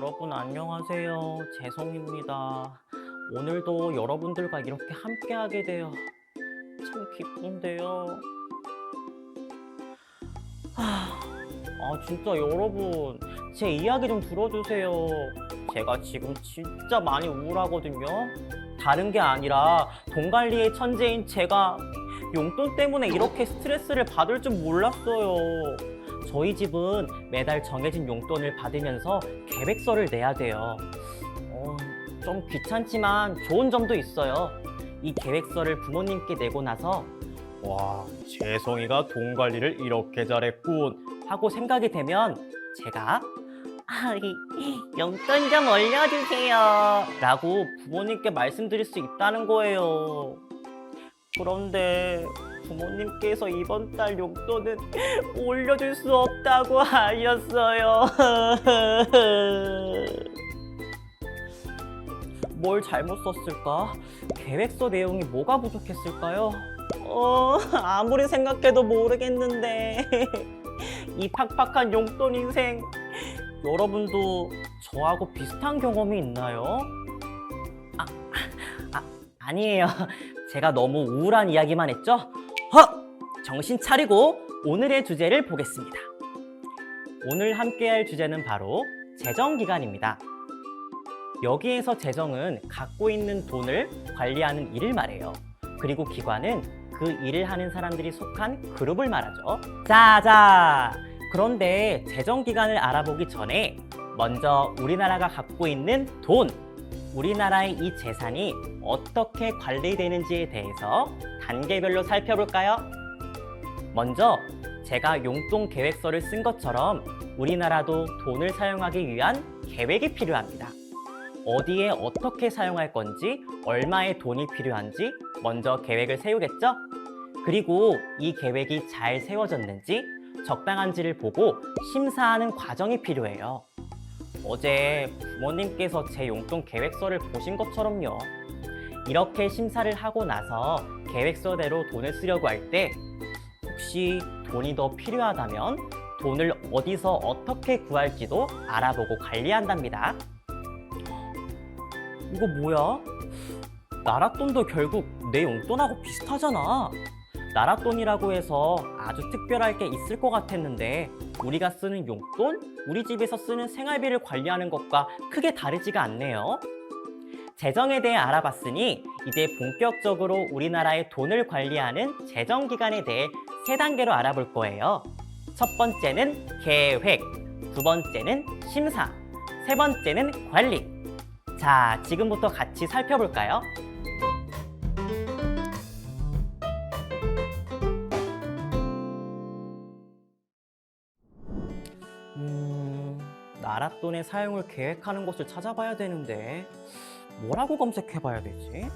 여러분 안녕하세요. 재성입니다. 오늘도 여러분들과 이렇게 함께하게 되어 참 기쁜데요. 진짜 여러분 제 이야기 좀 들어주세요. 제가 지금 진짜 많이 우울하거든요. 다른 게 아니라 돈 관리의 천재인 제가 용돈 때문에 이렇게 스트레스를 받을 줄 몰랐어요. 저희 집은 매달 정해진 용돈을 받으면서 계획서를 내야 돼요. 좀 귀찮지만 좋은 점도 있어요. 이 계획서를 부모님께 내고 나서 와, 재성이가 돈 관리를 이렇게 잘했군 하고 생각이 되면 제가 용돈 좀 올려주세요 라고 부모님께 말씀드릴 수 있다는 거예요. 그런데 부모님께서 이번 달 용돈은 올려줄 수 없다고 하셨어요. 뭘 잘못 썼을까? 계획서 내용이 뭐가 부족했을까요? 아무리 생각해도 모르겠는데 이 팍팍한 용돈 인생, 여러분도 저하고 비슷한 경험이 있나요? 아니에요. 제가 너무 우울한 이야기만 했죠? 정신 차리고 오늘의 주제를 보겠습니다. 오늘 함께할 주제는 바로 재정기간입니다. 여기에서 재정은 갖고 있는 돈을 관리하는 일을 말해요. 그리고 기관은 그 일을 하는 사람들이 속한 그룹을 말하죠. 자, 그런데 재정기간을 알아보기 전에 먼저 우리나라가 갖고 있는 돈, 우리나라의 이 재산이 어떻게 관리되는지에 대해서 단계별로 살펴볼까요? 먼저 제가 용돈 계획서를 쓴 것처럼 우리나라도 돈을 사용하기 위한 계획이 필요합니다. 어디에 어떻게 사용할 건지, 얼마의 돈이 필요한지 먼저 계획을 세우겠죠? 그리고 이 계획이 잘 세워졌는지, 적당한지를 보고 심사하는 과정이 필요해요. 어제 부모님께서 제 용돈 계획서를 보신 것처럼요. 이렇게 심사를 하고 나서 계획서대로 돈을 쓰려고 할 때 혹시 돈이 더 필요하다면 돈을 어디서 어떻게 구할지도 알아보고 관리한답니다. 이거 뭐야? 나랏돈도 결국 내 용돈하고 비슷하잖아. 나랏돈이라고 해서 아주 특별할 게 있을 것 같았는데 우리가 쓰는 용돈, 우리 집에서 쓰는 생활비를 관리하는 것과 크게 다르지가 않네요. 재정에 대해 알아봤으니 이제 본격적으로 우리나라의 돈을 관리하는 재정기관에 대해 3단계로 알아볼 거예요. 첫 번째는 계획, 두 번째는 심사, 세 번째는 관리. 자, 지금부터 같이 살펴볼까요? 나랏돈의 사용을 계획하는 곳을 찾아봐야 되는데 뭐라고 검색해봐야 되지?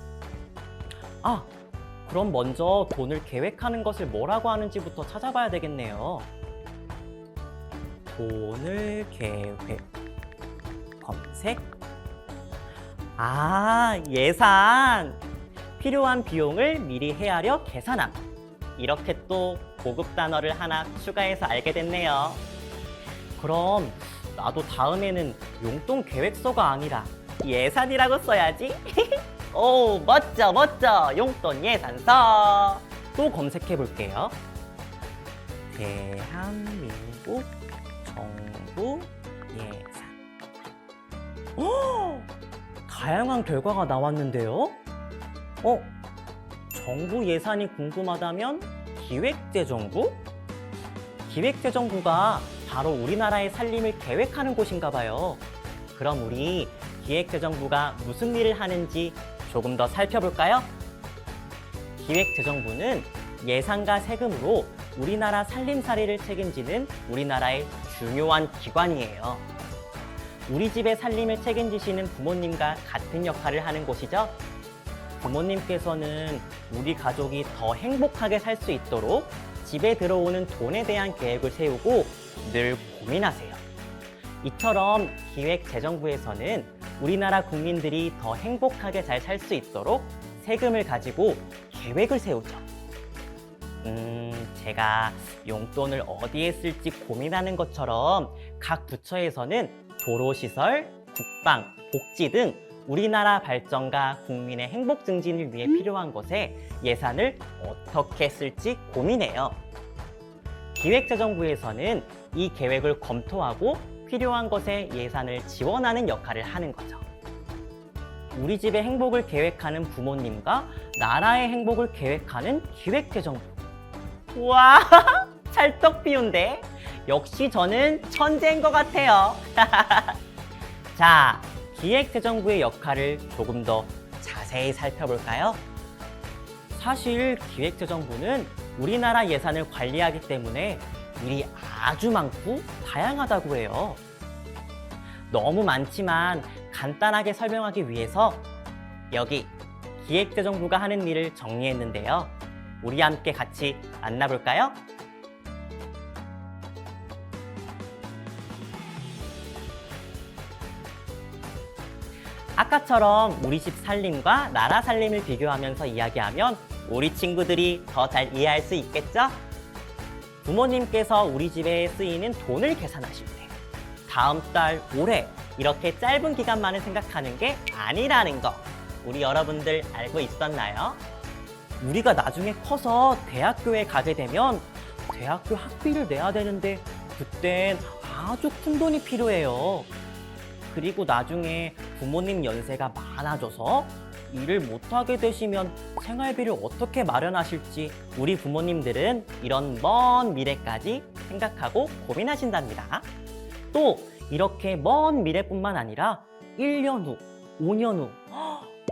그럼 먼저 돈을 계획하는 것을 뭐라고 하는지부터 찾아봐야 되겠네요. 돈을 계획 검색. 예산! 필요한 비용을 미리 헤아려 계산함. 이렇게 또 고급 단어를 하나 추가해서 알게 됐네요. 그럼 나도 다음에는 용돈 계획서가 아니라 예산이라고 써야지. 오, 멋져. 용돈 예산서. 또 검색해 볼게요. 대한민국 정부 예산. 다양한 결과가 나왔는데요. 정부 예산이 궁금하다면 기획재정부? 기획재정부가 바로 우리나라의 살림을 계획하는 곳인가 봐요. 그럼 우리 기획재정부가 무슨 일을 하는지 조금 더 살펴볼까요? 기획재정부는 예산과 세금으로 우리나라 살림살이를 책임지는 우리나라의 중요한 기관이에요. 우리 집의 살림을 책임지시는 부모님과 같은 역할을 하는 곳이죠. 부모님께서는 우리 가족이 더 행복하게 살 수 있도록 집에 들어오는 돈에 대한 계획을 세우고 늘 고민하세요. 이처럼 기획재정부에서는 우리나라 국민들이 더 행복하게 잘 살 수 있도록 세금을 가지고 계획을 세우죠. 제가 용돈을 어디에 쓸지 고민하는 것처럼 각 부처에서는 도로시설, 국방, 복지 등 우리나라 발전과 국민의 행복 증진을 위해 필요한 것에 예산을 어떻게 쓸지 고민해요. 기획재정부에서는 이 계획을 검토하고 필요한 것에 예산을 지원하는 역할을 하는 거죠. 우리 집의 행복을 계획하는 부모님과 나라의 행복을 계획하는 기획재정부. 우와, 찰떡 비운데? 역시 저는 천재인 것 같아요. 자, 기획재정부의 역할을 조금 더 자세히 살펴볼까요? 사실 기획재정부는 우리나라 예산을 관리하기 때문에 일이 아주 많고 다양하다고 해요. 너무 많지만 간단하게 설명하기 위해서 여기 기획재정부가 하는 일을 정리했는데요. 우리 함께 같이 만나볼까요? 아까처럼 우리 집 살림과 나라 살림을 비교하면서 이야기하면 우리 친구들이 더 잘 이해할 수 있겠죠? 부모님께서 우리 집에 쓰이는 돈을 계산하실 때 다음 달, 올해 이렇게 짧은 기간만을 생각하는 게 아니라는 거 우리 여러분들 알고 있었나요? 우리가 나중에 커서 대학교에 가게 되면 대학교 학비를 내야 되는데 그땐 아주 큰 돈이 필요해요. 그리고 나중에 부모님 연세가 많아져서 일을 못하게 되시면 생활비를 어떻게 마련하실지 우리 부모님들은 이런 먼 미래까지 생각하고 고민하신답니다. 또 이렇게 먼 미래뿐만 아니라 1년 후, 5년 후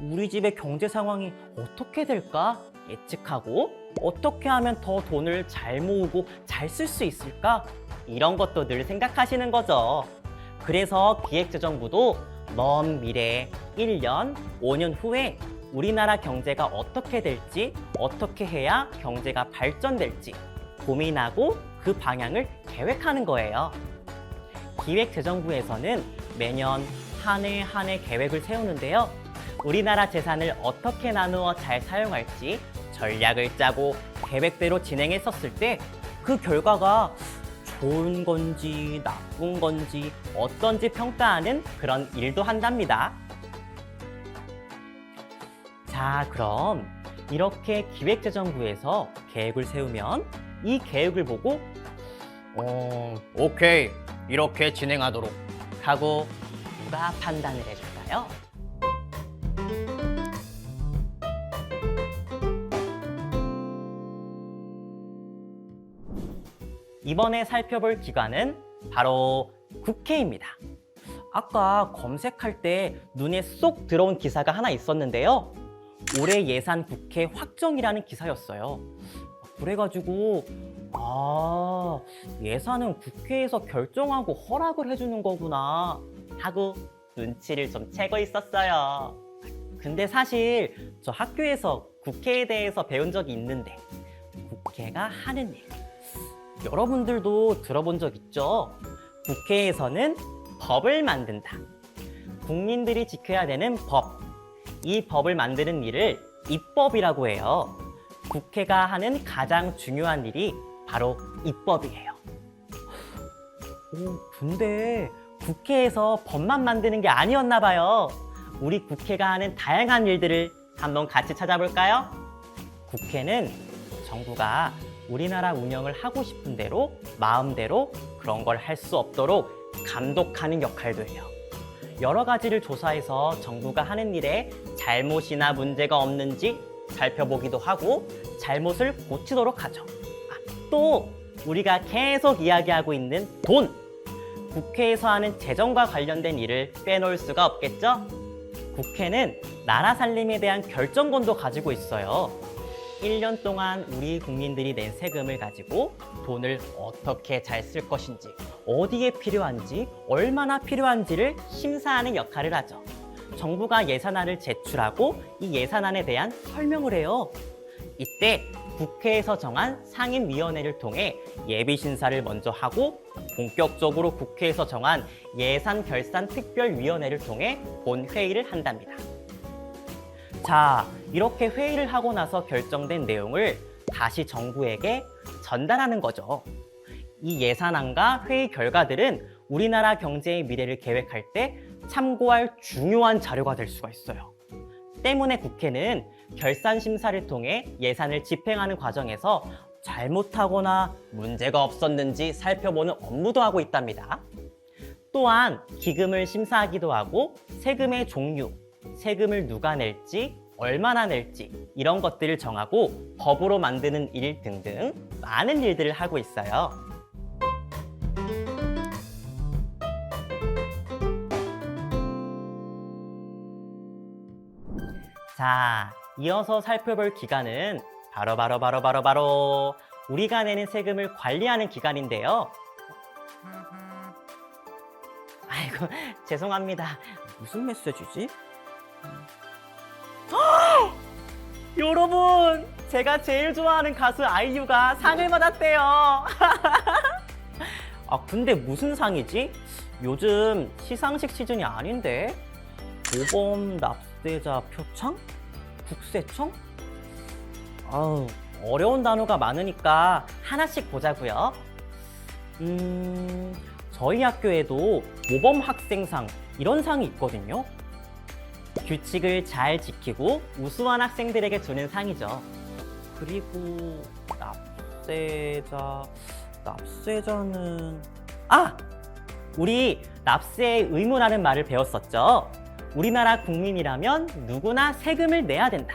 우리 집의 경제 상황이 어떻게 될까 예측하고 어떻게 하면 더 돈을 잘 모으고 잘 쓸 수 있을까 이런 것도 늘 생각하시는 거죠. 그래서 기획재정부도 먼 미래 1년, 5년 후에 우리나라 경제가 어떻게 될지, 어떻게 해야 경제가 발전될지 고민하고 그 방향을 계획하는 거예요. 기획재정부에서는 매년 한 해 한 해 계획을 세우는데요. 우리나라 재산을 어떻게 나누어 잘 사용할지 전략을 짜고 계획대로 진행했었을 때 그 결과가 좋은 건지 나쁜 건지 어떤지 평가하는 그런 일도 한답니다. 자, 그럼 이렇게 기획재정부에서 계획을 세우면 이 계획을 보고 오케이, 이렇게 진행하도록 하고 누가 판단을 해줄까요? 이번에 살펴볼 기관은 바로 국회입니다. 아까 검색할 때 눈에 쏙 들어온 기사가 하나 있었는데요. 올해 예산 국회 확정이라는 기사였어요. 그래가지고 예산은 국회에서 결정하고 허락을 해주는 거구나 하고 눈치를 좀 채고 있었어요. 근데 사실 저 학교에서 국회에 대해서 배운 적이 있는데 국회가 하는 일 여러분들도 들어본 적 있죠? 국회에서는 법을 만든다. 국민들이 지켜야 되는 법. 이 법을 만드는 일을 입법이라고 해요. 국회가 하는 가장 중요한 일이 바로 입법이에요. 근데 국회에서 법만 만드는 게 아니었나 봐요. 우리 국회가 하는 다양한 일들을 한번 같이 찾아볼까요? 국회는 정부가 우리나라 운영을 하고 싶은 대로 마음대로 그런 걸 할 수 없도록 감독하는 역할도 해요. 여러 가지를 조사해서 정부가 하는 일에 잘못이나 문제가 없는지 살펴보기도 하고 잘못을 고치도록 하죠. 또 우리가 계속 이야기하고 있는 돈! 국회에서 하는 재정과 관련된 일을 빼놓을 수가 없겠죠? 국회는 나라 살림에 대한 결정권도 가지고 있어요. 1년 동안 우리 국민들이 낸 세금을 가지고 돈을 어떻게 잘 쓸 것인지, 어디에 필요한지, 얼마나 필요한지를 심사하는 역할을 하죠. 정부가 예산안을 제출하고 이 예산안에 대한 설명을 해요. 이때 국회에서 정한 상임위원회를 통해 예비심사를 먼저 하고 본격적으로 국회에서 정한 예산결산특별위원회를 통해 본회의를 한답니다. 자, 이렇게 회의를 하고 나서 결정된 내용을 다시 정부에게 전달하는 거죠. 이 예산안과 회의 결과들은 우리나라 경제의 미래를 계획할 때 참고할 중요한 자료가 될 수가 있어요. 때문에 국회는 결산 심사를 통해 예산을 집행하는 과정에서 잘못하거나 문제가 없었는지 살펴보는 업무도 하고 있답니다. 또한 기금을 심사하기도 하고 세금의 종류, 세금을 누가 낼지, 얼마나 낼지 이런 것들을 정하고 법으로 만드는 일 등등 많은 일들을 하고 있어요. 자, 이어서 살펴볼 기관은 바로 우리가 내는 세금을 관리하는 기관인데요. 아이고, 죄송합니다. 무슨 메시지지? 여러분, 제가 제일 좋아하는 가수 아이유가 상을 받았대요. 아, 근데 무슨 상이지? 요즘 시상식 시즌이 아닌데? 모범 납세자 표창? 국세청? 아우, 어려운 단어가 많으니까 하나씩 보자고요. 저희 학교에도 모범 학생상 이런 상이 있거든요. 규칙을 잘 지키고 우수한 학생들에게 주는 상이죠. 그리고 납세자는 우리 납세의 의무라는 말을 배웠었죠. 우리나라 국민이라면 누구나 세금을 내야 된다.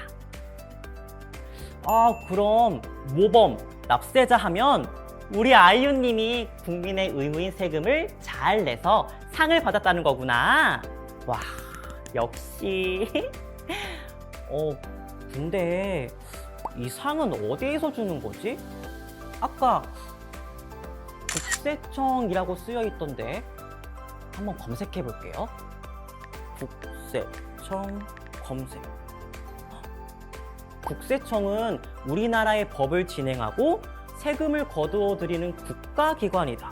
그럼 모범 납세자 하면 우리 아이유님이 국민의 의무인 세금을 잘 내서 상을 받았다는 거구나. 와, 역시. 근데 이 상은 어디에서 주는 거지? 아까 국세청이라고 쓰여 있던데 한번 검색해 볼게요. 국세청 검색. 국세청은 우리나라의 법을 진행하고 세금을 거두어 들이는 국가기관이다.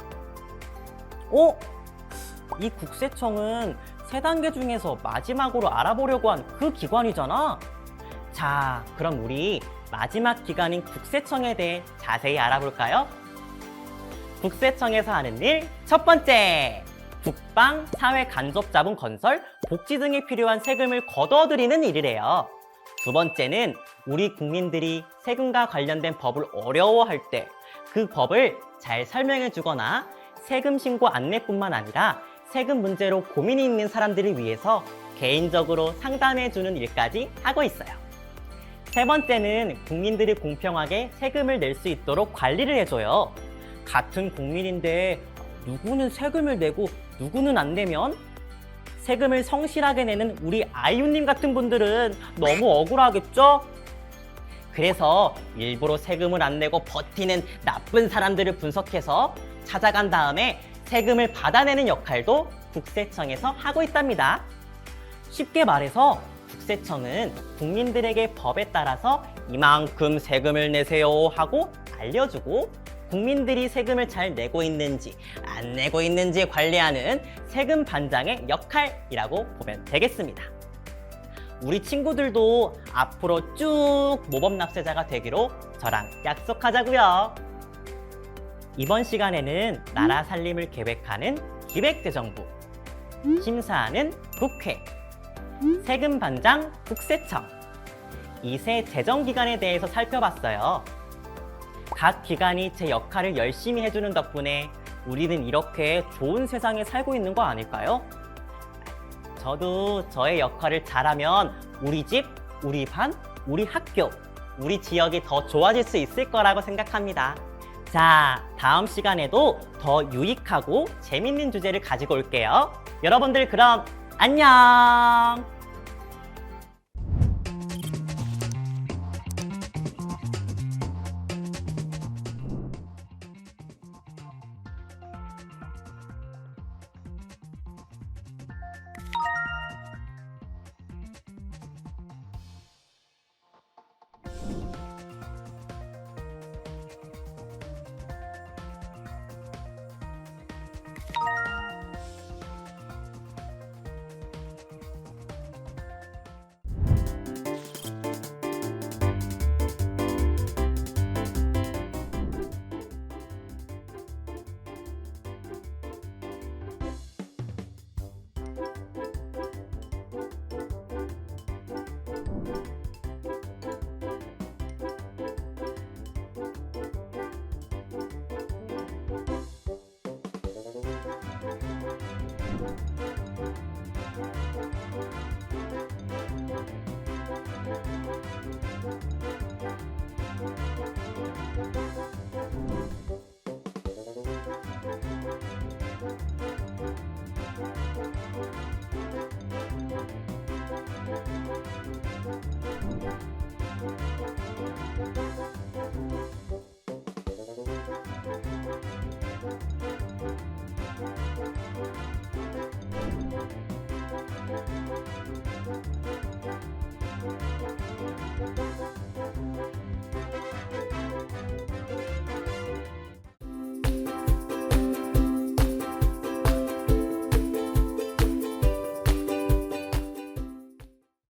이 국세청은 세 단계 중에서 마지막으로 알아보려고 한 그 기관이잖아. 자, 그럼 우리 마지막 기관인 국세청에 대해 자세히 알아볼까요? 국세청에서 하는 일 첫 번째, 국방, 사회 간접자본 건설, 복지 등에 필요한 세금을 거둬들이는 일이래요. 두 번째는 우리 국민들이 세금과 관련된 법을 어려워할 때 그 법을 잘 설명해 주거나 세금 신고 안내뿐만 아니라 세금 문제로 고민이 있는 사람들을 위해서 개인적으로 상담해 주는 일까지 하고 있어요. 세 번째는 국민들이 공평하게 세금을 낼 수 있도록 관리를 해줘요. 같은 국민인데 누구는 세금을 내고 누구는 안 내면 세금을 성실하게 내는 우리 아이유님 같은 분들은 너무 억울하겠죠? 그래서 일부러 세금을 안 내고 버티는 나쁜 사람들을 분석해서 찾아간 다음에 세금을 받아내는 역할도 국세청에서 하고 있답니다. 쉽게 말해서 국세청은 국민들에게 법에 따라서 이만큼 세금을 내세요 하고 알려주고 국민들이 세금을 잘 내고 있는지 안 내고 있는지 관리하는 세금 반장의 역할이라고 보면 되겠습니다. 우리 친구들도 앞으로 쭉 모범 납세자가 되기로 저랑 약속하자고요. 이번 시간에는 나라 살림을 계획하는 기획재정부, 심사하는 국회, 세금 반장 국세청, 이 세 재정기관에 대해서 살펴봤어요. 각 기관이 제 역할을 열심히 해주는 덕분에 우리는 이렇게 좋은 세상에 살고 있는 거 아닐까요? 저도 저의 역할을 잘하면 우리 집, 우리 반, 우리 학교, 우리 지역이 더 좋아질 수 있을 거라고 생각합니다. 자, 다음 시간에도 더 유익하고 재밌는 주제를 가지고 올게요. 여러분들 그럼 안녕!